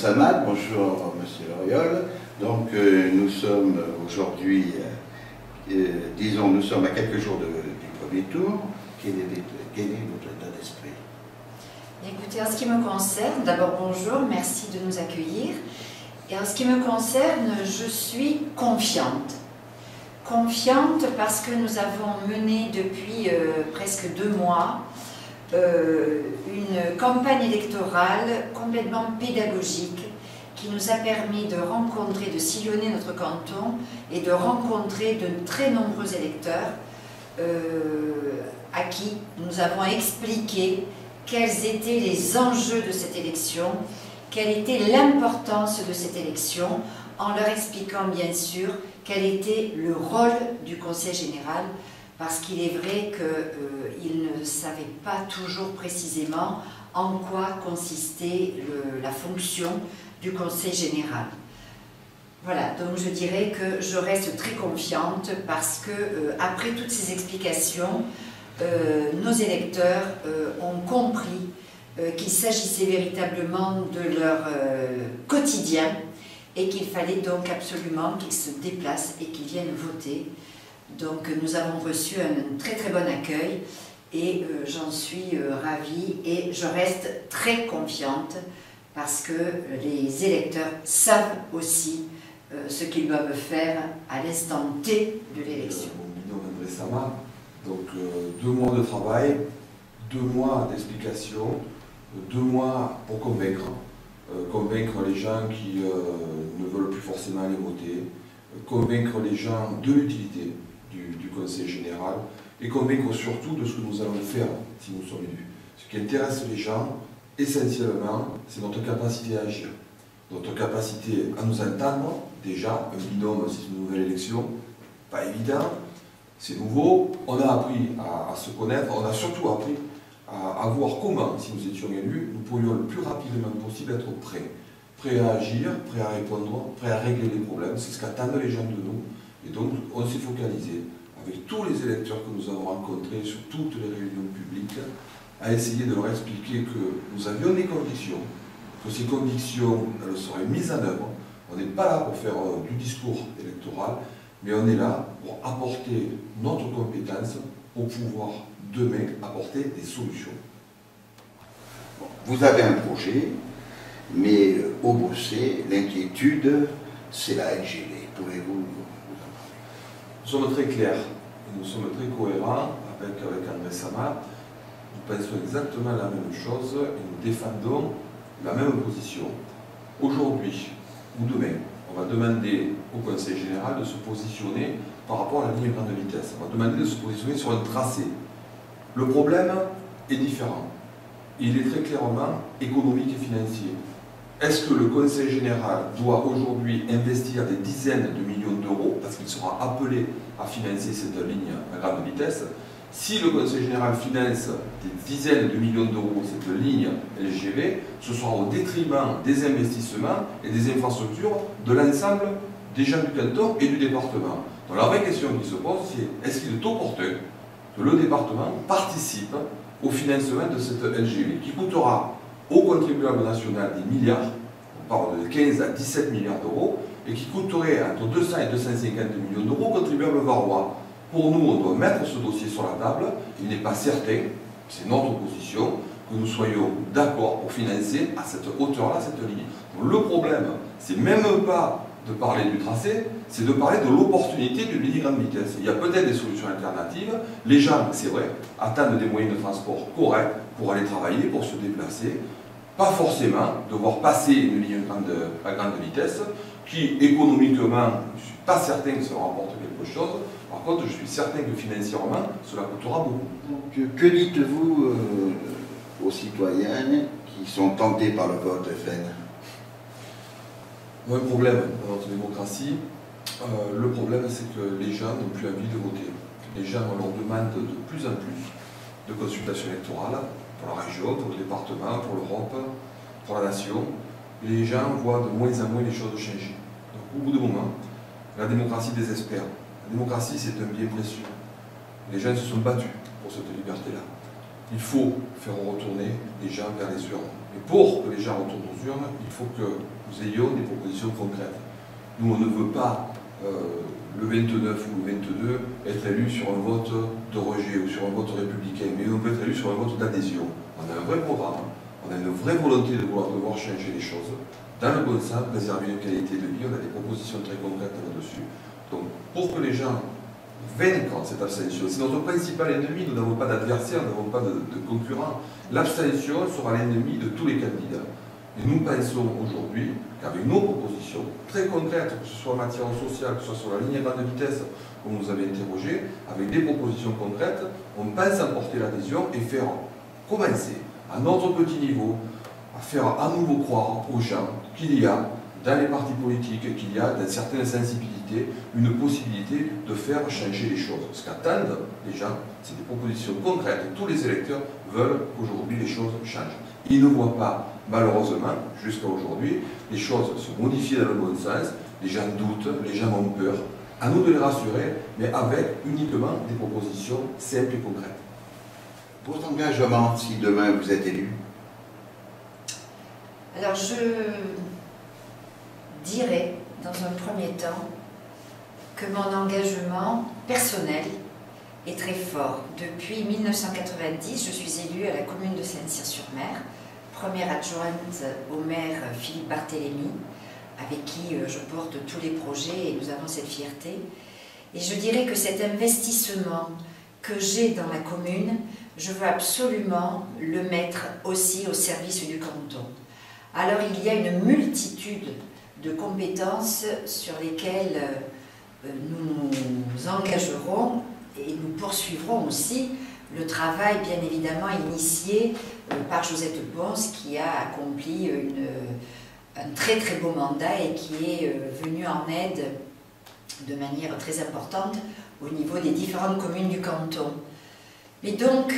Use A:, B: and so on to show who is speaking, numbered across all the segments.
A: Samad, bonjour Monsieur Loriol. Donc nous sommes aujourd'hui, disons, nous sommes à quelques jours du premier tour. Quel est votre état d'esprit?
B: Écoutez, en ce qui me concerne, d'abord bonjour, merci de nous accueillir. Et en ce qui me concerne, je suis confiante. Confiante parce que nous avons mené depuis presque 2 mois une campagne électorale complètement pédagogique qui nous a permis de rencontrer, de sillonner notre canton et de rencontrer de très nombreux électeurs à qui nous avons expliqué quels étaient les enjeux de cette élection, quelle était l'importance de cette élection, en leur expliquant bien sûr quel était le rôle du Conseil général, parce qu'il est vrai qu'ils ne savaient pas toujours précisément en quoi consistait la fonction du Conseil général. Voilà, donc je dirais que je reste très confiante parce que après toutes ces explications, nos électeurs ont compris qu'il s'agissait véritablement de leur quotidien et qu'il fallait donc absolument qu'ils se déplacent et qu'ils viennent voter. Donc nous avons reçu un très très bon accueil et j'en suis ravie et je reste très confiante parce que les électeurs savent aussi ce qu'ils doivent faire à l'instant T de l'élection.
C: Donc 2 mois de travail, 2 mois d'explication, 2 mois pour convaincre les gens qui ne veulent plus forcément aller voter, convaincre les gens de l'utilité du Conseil général et convaincre surtout de ce que nous allons faire si nous sommes élus. Ce qui intéresse les gens, essentiellement, c'est notre capacité à agir, notre capacité à nous entendre. Déjà, un binôme, c'est une nouvelle élection, pas évident, c'est nouveau, on a appris à se connaître, on a surtout appris à voir comment, si nous étions élus, nous pourrions le plus rapidement possible être prêts à agir, prêts à répondre, prêts à régler les problèmes, c'est ce qu'attendent les gens de nous. Et donc, on s'est focalisé, avec tous les électeurs que nous avons rencontrés sur toutes les réunions publiques, à essayer de leur expliquer que nous avions des convictions, que ces convictions elles seraient mises en œuvre. On n'est pas là pour faire du discours électoral, mais on est là pour apporter notre compétence pour pouvoir demain apporter des solutions.
A: Vous avez un projet, mais au Bossé, l'inquiétude, c'est la LGV. Pouvez-vous nous en parler?
C: Nous sommes très clairs, nous sommes très cohérents avec André Samad. Nous pensons exactement la même chose et nous défendons la même position. Aujourd'hui ou demain, on va demander au Conseil général de se positionner par rapport à la ligne grande vitesse. On va demander de se positionner sur un tracé. Le problème est différent. Il est très clairement économique et financier. Est-ce que le Conseil général doit aujourd'hui investir des dizaines de millions d'euros, parce qu'il sera appelé à financer cette ligne à grande vitesse? Si le Conseil général finance des dizaines de millions d'euros cette ligne LGV, ce sera au détriment des investissements et des infrastructures de l'ensemble des gens du canton et du département. Donc la vraie question qui se pose, c'est est-ce qu'il est opportun que le département participe au financement de cette LGV qui coûtera au contribuable national des milliards, on parle de 15 à 17 milliards d'euros, et qui coûterait entre 200 et 250 millions d'euros au contribuable varois. Pour nous, on doit mettre ce dossier sur la table. Il n'est pas certain, c'est notre position, que nous soyons d'accord pour financer à cette hauteur-là cette ligne. Donc, le problème, c'est même pas de parler du tracé, c'est de parler de l'opportunité d'une ligne grande vitesse. Il y a peut-être des solutions alternatives. Les gens, c'est vrai, attendent des moyens de transport corrects pour aller travailler, pour se déplacer. Pas forcément devoir passer une ligne à grande vitesse qui, économiquement, je ne suis pas certain que ça rapporte quelque chose. Par contre, je suis certain que financièrement, cela coûtera beaucoup.
A: Donc, que dites-vous aux citoyens qui sont tentés par le vote FN?
C: Un problème dans notre démocratie, le problème c'est que les gens n'ont plus envie de voter. Les gens, on leur demande de plus en plus de consultations électorales pour la région, pour le département, pour l'Europe, pour la nation. Et les gens voient de moins en moins les choses changer. Donc au bout d'un moment, la démocratie désespère. La démocratie c'est un bien précieux. Les gens se sont battus pour cette liberté-là. il faut faire retourner les gens vers les urnes. Et pour que les gens retournent aux urnes, il faut que nous ayons des propositions concrètes. Nous, on ne veut pas le 29 ou le 22 être élu sur un vote de rejet ou sur un vote républicain, mais on veut être élu sur un vote d'adhésion. On a un vrai programme, on a une vraie volonté de vouloir changer les choses, dans le bon sens, préserver une qualité de vie, on a des propositions très concrètes là-dessus. Donc, pour que les gens vaincre cette abstention, c'est notre principal ennemi, nous n'avons pas d'adversaire, nous n'avons pas de concurrent. L'abstention sera l'ennemi de tous les candidats. Et nous pensons aujourd'hui qu'avec nos propositions très concrètes, que ce soit en matière sociale, que ce soit sur la ligne à grande vitesse, comme vous avez interrogé, avec des propositions concrètes, on pense emporter l'adhésion et faire commencer à notre petit niveau à faire à nouveau croire aux gens qu'il y a dans les partis politiques, qu'il y a dans certaines sensibilités une possibilité de faire changer les choses. Ce qu'attendent les gens, c'est des propositions concrètes. Tous les électeurs veulent qu'aujourd'hui les choses changent. Ils ne voient pas, malheureusement, jusqu'à aujourd'hui, les choses se modifier dans le bon sens, les gens doutent, les gens ont peur. À nous de les rassurer, mais avec uniquement des propositions simples et concrètes.
A: Votre engagement, si demain vous êtes élu?
B: Alors je dirais, dans un premier temps, que mon engagement personnel est très fort. Depuis 1990, je suis élue à la commune de Saint-Cyr-sur-Mer, première adjointe au maire Philippe Barthélémy, avec qui je porte tous les projets et nous avons cette fierté. Et je dirais que cet investissement que j'ai dans la commune, je veux absolument le mettre aussi au service du canton. Alors il y a une multitude de compétences sur lesquelles nous nous engagerons et nous poursuivrons aussi le travail bien évidemment initié par Josette Pons qui a accompli un très très beau mandat et qui est venu en aide de manière très importante au niveau des différentes communes du canton. Mais donc,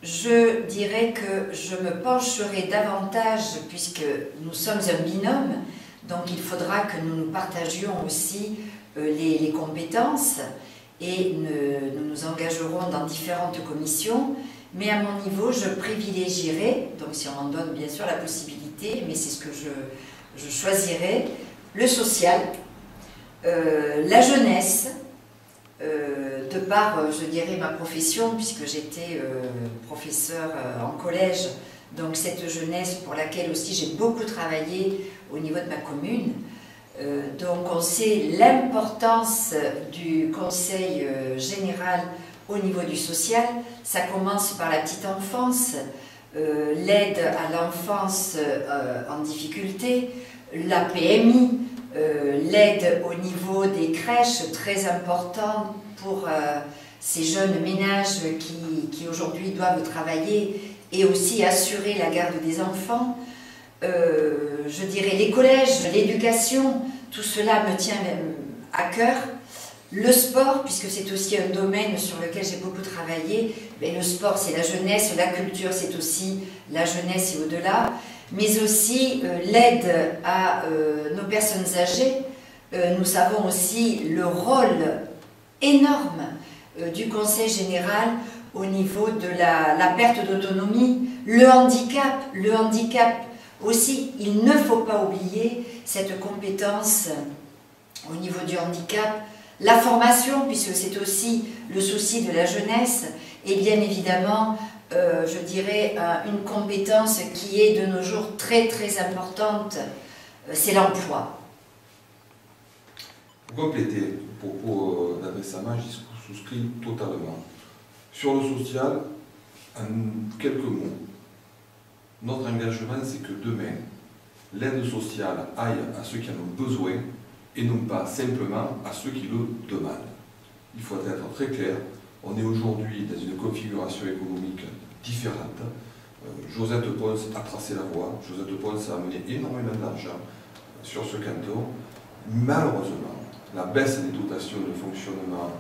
B: je dirais que je me pencherai davantage, puisque nous sommes un binôme, donc il faudra que nous nous partagions aussi les compétences et nous nous engagerons dans différentes commissions, mais à mon niveau, je privilégierai, donc si on m'en donne bien sûr la possibilité, mais c'est ce que je choisirai, le social, la jeunesse, de par, je dirais, ma profession, puisque j'étais professeur en collège, donc cette jeunesse pour laquelle aussi j'ai beaucoup travaillé au niveau de ma commune. Donc on sait l'importance du conseil général au niveau du social. Ça commence par la petite enfance, l'aide à l'enfance en difficulté, la PMI, l'aide au niveau des crèches, très important pour ces jeunes ménages qui aujourd'hui doivent travailler et aussi assurer la garde des enfants. Je dirais les collèges, l'éducation, tout cela me tient à cœur. Le sport, puisque c'est aussi un domaine sur lequel j'ai beaucoup travaillé, mais le sport c'est la jeunesse, la culture c'est aussi la jeunesse et au-delà, mais aussi l'aide à nos personnes âgées. Nous savons aussi le rôle énorme du Conseil général au niveau de la perte d'autonomie, le handicap aussi, il ne faut pas oublier cette compétence au niveau du handicap, la formation, puisque c'est aussi le souci de la jeunesse, et bien évidemment, je dirais, une compétence qui est de nos jours très très importante, c'est l'emploi.
C: Pour compléter le propos d'André Sama, j'y souscris totalement. Sur le social, en quelques mots, notre engagement c'est que demain, l'aide sociale aille à ceux qui en ont besoin et non pas simplement à ceux qui le demandent. Il faut être très clair, on est aujourd'hui dans une configuration économique différente. Josette Pons a tracé la voie, Josette Pons a amené énormément d'argent sur ce canton. Malheureusement, la baisse des dotations de fonctionnement,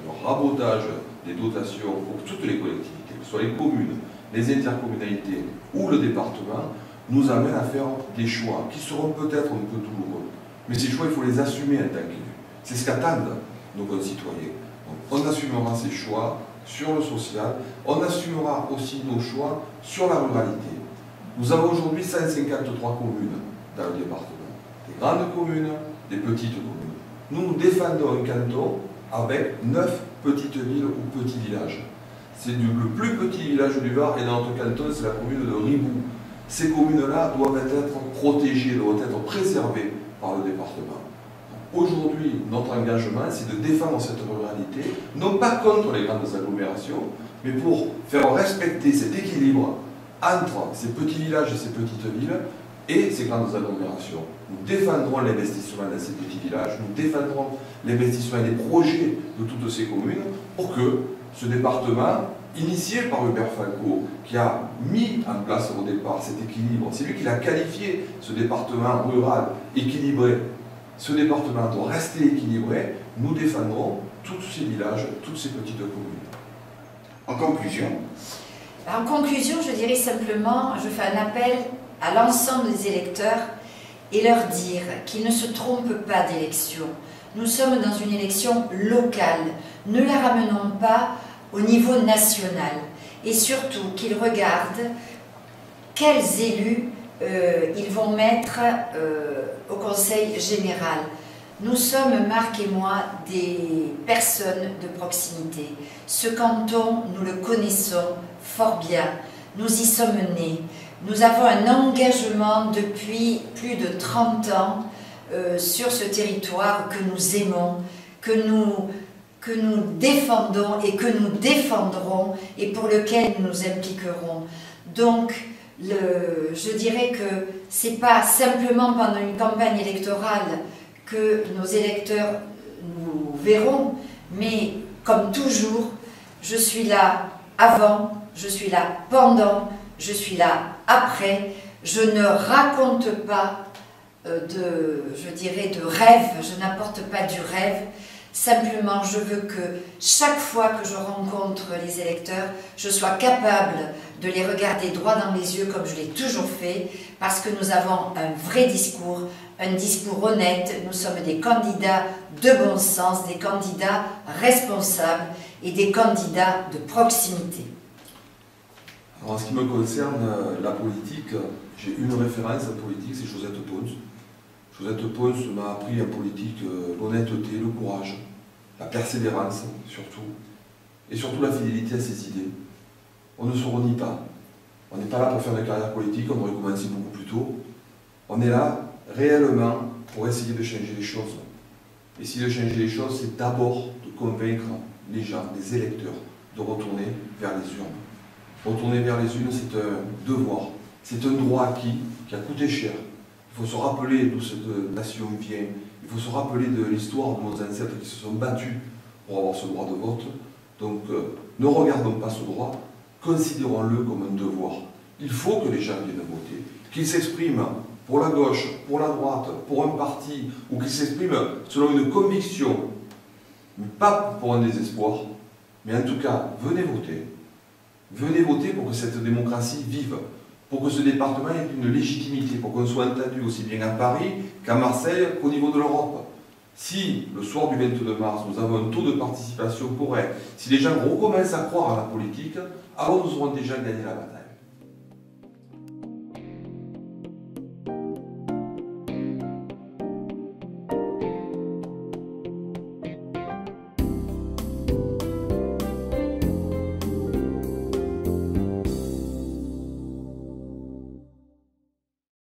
C: le rabotage des dotations pour toutes les collectivités, que ce soit les communes, les intercommunalités ou le département, nous amène à faire des choix qui seront peut-être un peu douloureux. Mais ces choix, il faut les assumer en tant qu'élus. C'est ce qu'attendent nos concitoyens. Donc, on assumera ces choix sur le social, on assumera aussi nos choix sur la ruralité. Nous avons aujourd'hui 153 communes dans le département, des grandes communes, des petites communes. Nous défendons un canton avec 9 petites villes ou petits villages. C'est le plus petit village du Var, et dans notre canton, c'est la commune de Ribou. Ces communes-là doivent être protégées, doivent être préservées par le département. Aujourd'hui, notre engagement, c'est de défendre cette ruralité, non pas contre les grandes agglomérations, mais pour faire respecter cet équilibre entre ces petits villages et ces petites villes et ces grandes agglomérations. Nous défendrons l'investissement dans ces petits villages, nous défendrons l'investissement et les projets de toutes ces communes pour que ce département, initié par Hubert Falco, qui a mis en place au départ cet équilibre, c'est lui qui l'a qualifié, ce département rural équilibré. Ce département doit rester équilibré, nous défendrons tous ces villages, toutes ces petites communes.
A: En conclusion,
B: je dirais simplement, je fais un appel à l'ensemble des électeurs et leur dire qu'ils ne se trompent pas d'élection. Nous sommes dans une élection locale, ne la ramenons pas au niveau national. Et surtout qu'ils regardent quels élus ils vont mettre au Conseil général. Nous sommes, Marc et moi, des personnes de proximité. Ce canton, nous le connaissons fort bien. Nous y sommes nés. Nous avons un engagement depuis plus de 30 ans sur ce territoire que nous aimons, que nous défendons et que nous défendrons et pour lequel nous nous impliquerons. Donc, je dirais que ce n'est pas simplement pendant une campagne électorale que nos électeurs nous verront, mais comme toujours, je suis là avant, je suis là pendant, je suis là après. Je ne raconte pas de rêve, je n'apporte pas du rêve. Simplement, je veux que chaque fois que je rencontre les électeurs, je sois capable de les regarder droit dans les yeux comme je l'ai toujours fait, parce que nous avons un vrai discours, un discours honnête. Nous sommes des candidats de bon sens, des candidats responsables et des candidats de proximité.
C: Alors, en ce qui me concerne, la politique, j'ai une référence en politique, c'est Josette Pons. Josette Pons m'a appris en politique l'honnêteté, le courage, la persévérance surtout, et surtout la fidélité à ses idées. On ne se renie pas. On n'est pas là pour faire une carrière politique, on aurait commencé beaucoup plus tôt. On est là réellement pour essayer de changer les choses. Essayer de changer les choses, c'est d'abord de convaincre les gens, les électeurs, de retourner vers les urnes. Retourner vers les urnes, c'est un devoir, c'est un droit acquis qui a coûté cher. Il faut se rappeler d'où cette nation vient. Il faut se rappeler de l'histoire de nos ancêtres qui se sont battus pour avoir ce droit de vote. Donc, ne regardons pas ce droit, considérons-le comme un devoir. Il faut que les gens viennent voter, qu'ils s'expriment pour la gauche, pour la droite, pour un parti, ou qu'ils s'expriment selon une conviction, mais pas pour un désespoir. Mais en tout cas, venez voter. Venez voter pour que cette démocratie vive, pour que ce département ait une légitimité, pour qu'on soit entendu aussi bien à Paris qu'à Marseille qu'au niveau de l'Europe. Si, le soir du 22 mars, nous avons un taux de participation correct, si les gens recommencent à croire à la politique, alors nous aurons déjà gagné la bataille.